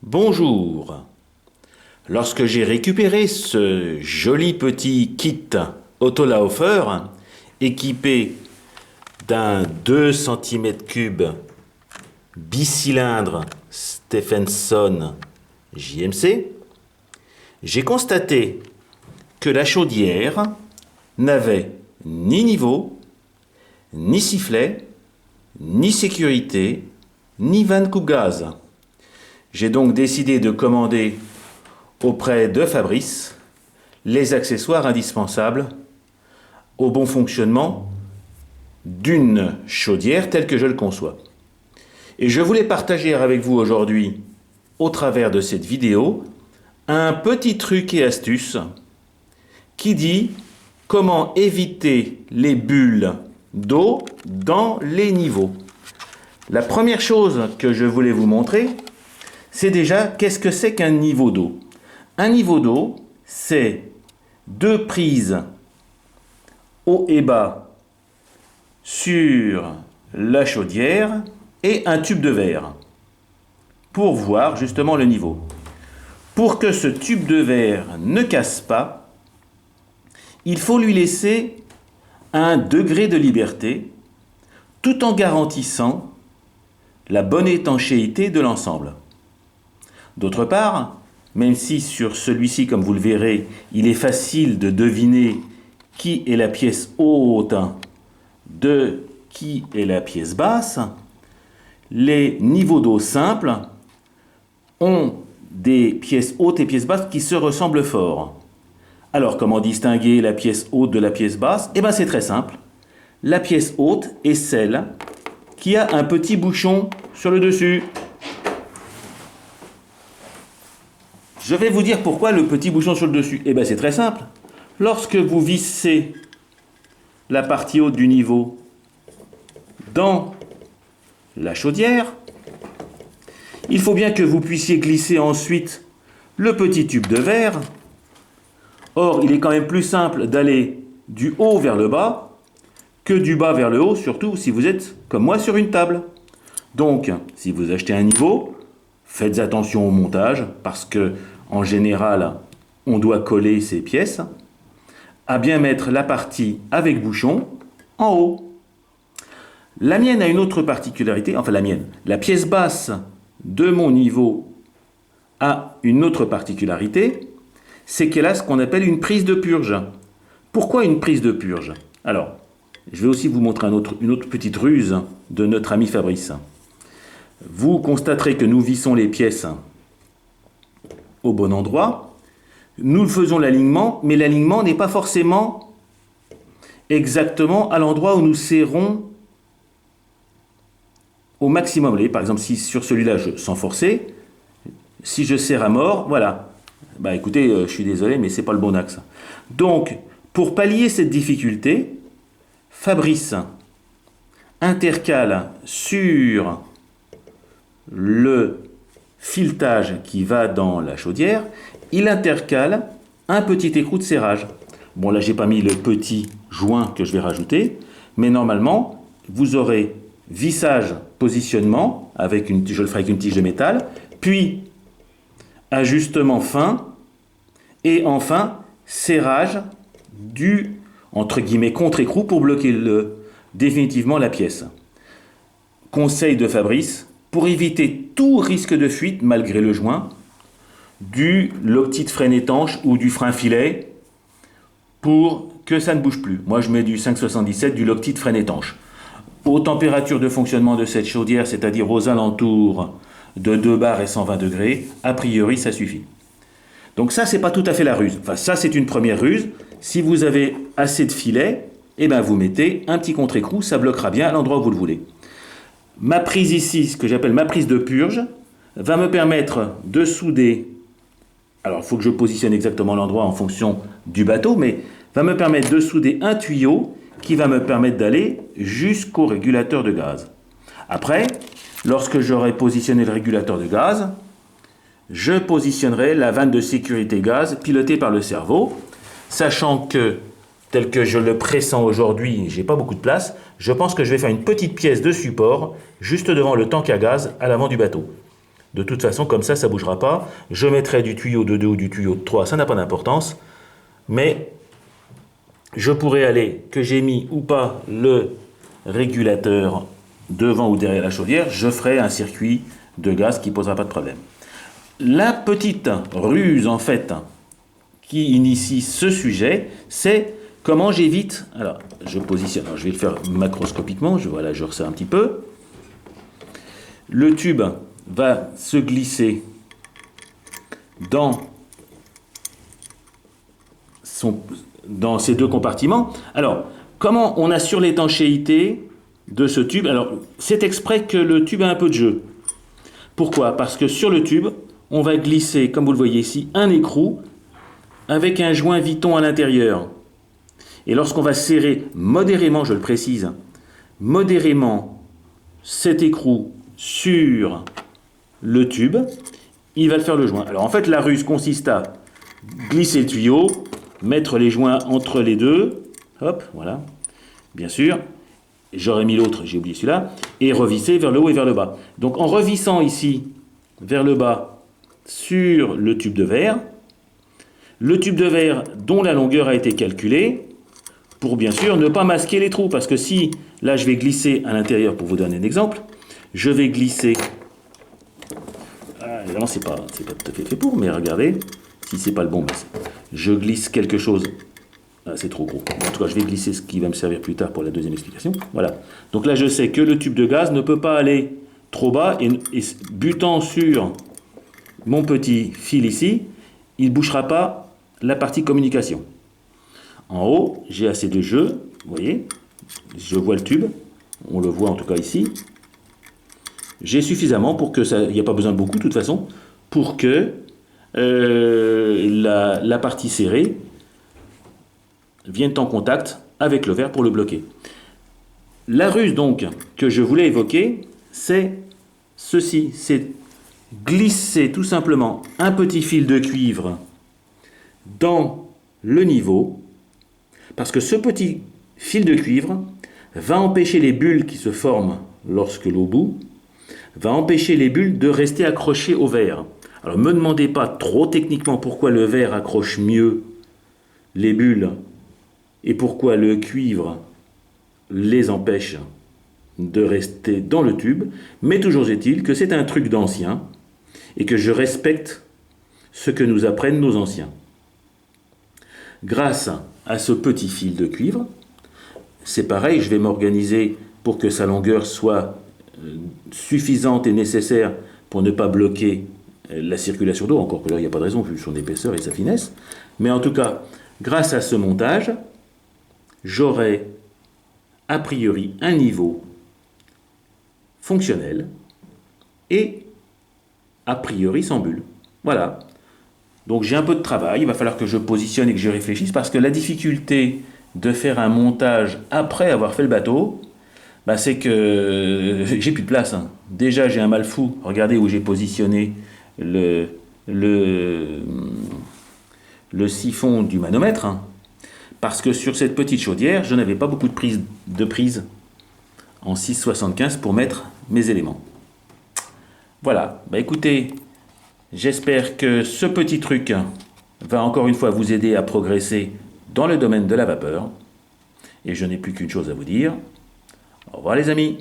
Bonjour. Lorsque j'ai récupéré ce joli petit kit Autolaufer équipé d'un 2 cm3 bicylindre Stephenson JMC, j'ai constaté que la chaudière n'avait ni niveau, ni sifflet, ni sécurité, ni vanne coupe-gaz. J'ai donc décidé de commander auprès de Fabrice les accessoires indispensables au bon fonctionnement d'une chaudière telle que je le conçois. Et je voulais partager avec vous aujourd'hui, au travers de cette vidéo, un petit truc et astuce qui dit comment éviter les bulles d'eau dans les niveaux. La première chose que je voulais vous montrer, c'est déjà qu'est-ce que c'est qu'un niveau d'eau. Un niveau d'eau, c'est deux prises haut et bas sur la chaudière et un tube de verre pour voir justement le niveau. Pour que ce tube de verre ne casse pas, il faut lui laisser un degré de liberté tout en garantissant la bonne étanchéité de l'ensemble. D'autre part, même si sur celui-ci, comme vous le verrez, il est facile de deviner qui est la pièce haute de qui est la pièce basse, les niveaux d'eau simples ont des pièces hautes et pièces basses qui se ressemblent fort. Alors, comment distinguer la pièce haute de la pièce basse? Eh bien, c'est très simple. La pièce haute est celle qui a un petit bouchon sur le dessus. Je vais vous dire pourquoi le petit bouchon sur le dessus. Eh bien, c'est très simple. Lorsque vous vissez la partie haute du niveau dans la chaudière, il faut bien que vous puissiez glisser ensuite le petit tube de verre. Or, il est quand même plus simple d'aller du haut vers le bas que du bas vers le haut, surtout si vous êtes, comme moi, sur une table. Donc, si vous achetez un niveau, faites attention au montage, parce que, en général, on doit coller ces pièces, à bien mettre la partie avec bouchon en haut. La mienne a une autre particularité, enfin la mienne, la pièce basse de mon niveau a une autre particularité, c'est qu'elle a ce qu'on appelle une prise de purge. Pourquoi une prise de purge? Alors, je vais aussi vous montrer une autre petite ruse de notre ami Fabrice. Vous constaterez que nous vissons les pièces au bon endroit. Nous faisons l'alignement, mais l'alignement n'est pas forcément exactement à l'endroit où nous serrons au maximum. Vous voyez, par exemple, si sur celui-là, sans forcer, si je serre à mort, voilà. Bah écoutez, je suis désolé, mais ce n'est pas le bon axe. Donc, pour pallier cette difficulté, Fabrice intercale sur le filetage qui va dans la chaudière, il intercale un petit écrou de serrage. Bon, là, j'ai pas mis le petit joint que je vais rajouter, mais normalement, vous aurez vissage, positionnement, je le ferai avec une tige de métal, puis ajustement fin, et enfin, serrage du, entre guillemets, contre-écrou pour bloquer définitivement la pièce. Conseil de Fabrice, pour éviter tout risque de fuite, malgré le joint, du lockheed de frein étanche ou du frein filet, pour que ça ne bouge plus. Moi, je mets du 5,77, du lockheed de frein étanche. Aux températures de fonctionnement de cette chaudière, c'est-à-dire aux alentours de 2 bars et 120 degrés, a priori, ça suffit. Donc ça, c'est pas tout à fait la ruse. Enfin, ça, c'est une première ruse. Si vous avez assez de filets, eh ben, vous mettez un petit contre-écrou, ça bloquera bien à l'endroit où vous le voulez. Ma prise ici, ce que j'appelle ma prise de purge, va me permettre de souder. Alors, il faut que je positionne exactement l'endroit en fonction du bateau, mais va me permettre de souder un tuyau qui va me permettre d'aller jusqu'au régulateur de gaz. Après, lorsque j'aurai positionné le régulateur de gaz, je positionnerai la vanne de sécurité gaz pilotée par le cerveau, sachant que, tel que je le pressens aujourd'hui, j'ai pas beaucoup de place, je pense que je vais faire une petite pièce de support juste devant le tank à gaz à l'avant du bateau. De toute façon, comme ça ne bougera pas. Je mettrai du tuyau de 2 ou du tuyau de 3, ça n'a pas d'importance. Mais je pourrais aller, que j'ai mis ou pas le régulateur devant ou derrière la chaudière, je ferai un circuit de gaz qui ne posera pas de problème. La petite ruse, en fait, qui initie ce sujet, c'est comment j'évite... Alors, je positionne, alors, je vais le faire macroscopiquement, voilà, je resserre un petit peu. Le tube va se glisser dans ces deux compartiments. Alors, comment on assure l'étanchéité de ce tube? Alors, c'est exprès que le tube a un peu de jeu. Pourquoi? Parce que sur le tube, on va glisser, comme vous le voyez ici, un écrou avec un joint Viton à l'intérieur. Et lorsqu'on va serrer modérément, je le précise, modérément cet écrou sur le tube, il va le faire le joint. Alors en fait, la ruse consiste à glisser le tuyau, mettre les joints entre les deux, hop, voilà, bien sûr, j'aurais mis l'autre, j'ai oublié celui-là, et revisser vers le haut et vers le bas. Donc en revissant ici, vers le bas, sur le tube de verre dont la longueur a été calculée, pour bien sûr ne pas masquer les trous, parce que si, là je vais glisser à l'intérieur, pour vous donner un exemple, je vais glisser, évidemment c'est pas tout à fait fait pour, mais regardez, si c'est pas le bon, je glisse quelque chose, c'est trop gros, en tout cas je vais glisser ce qui va me servir plus tard pour la deuxième explication, voilà, donc là je sais que le tube de gaz ne peut pas aller trop bas, et butant sur mon petit fil ici, il ne bouchera pas la partie communication. En haut, j'ai assez de jeu, vous voyez, je vois le tube, on le voit en tout cas ici. J'ai suffisamment pour que ça, il n'y a pas besoin de beaucoup de toute façon, pour que la partie serrée vienne en contact avec le verre pour le bloquer. La ruse donc que je voulais évoquer, c'est ceci, c'est glisser tout simplement un petit fil de cuivre dans le niveau, parce que ce petit fil de cuivre va empêcher les bulles qui se forment lorsque l'eau bout, va empêcher les bulles de rester accrochées au verre. Alors ne me demandez pas trop techniquement pourquoi le verre accroche mieux les bulles et pourquoi le cuivre les empêche de rester dans le tube, mais toujours est-il que c'est un truc d'ancien et que je respecte ce que nous apprennent nos anciens. Grâce à ce petit fil de cuivre, c'est pareil, je vais m'organiser pour que sa longueur soit suffisante et nécessaire pour ne pas bloquer la circulation d'eau, encore que là il n'y a pas de raison vu son épaisseur et sa finesse, mais en tout cas, grâce à ce montage, j'aurai a priori un niveau fonctionnel et a priori sans bulle. Voilà. Donc j'ai un peu de travail, il va falloir que je positionne et que je réfléchisse, parce que la difficulté de faire un montage après avoir fait le bateau, c'est que j'ai plus de place. Déjà j'ai un mal fou, regardez où j'ai positionné le siphon du manomètre, parce que sur cette petite chaudière, je n'avais pas beaucoup de prise en 6,75 pour mettre mes éléments. Voilà, écoutez, j'espère que ce petit truc va encore une fois vous aider à progresser dans le domaine de la vapeur. Et je n'ai plus qu'une chose à vous dire. Au revoir les amis.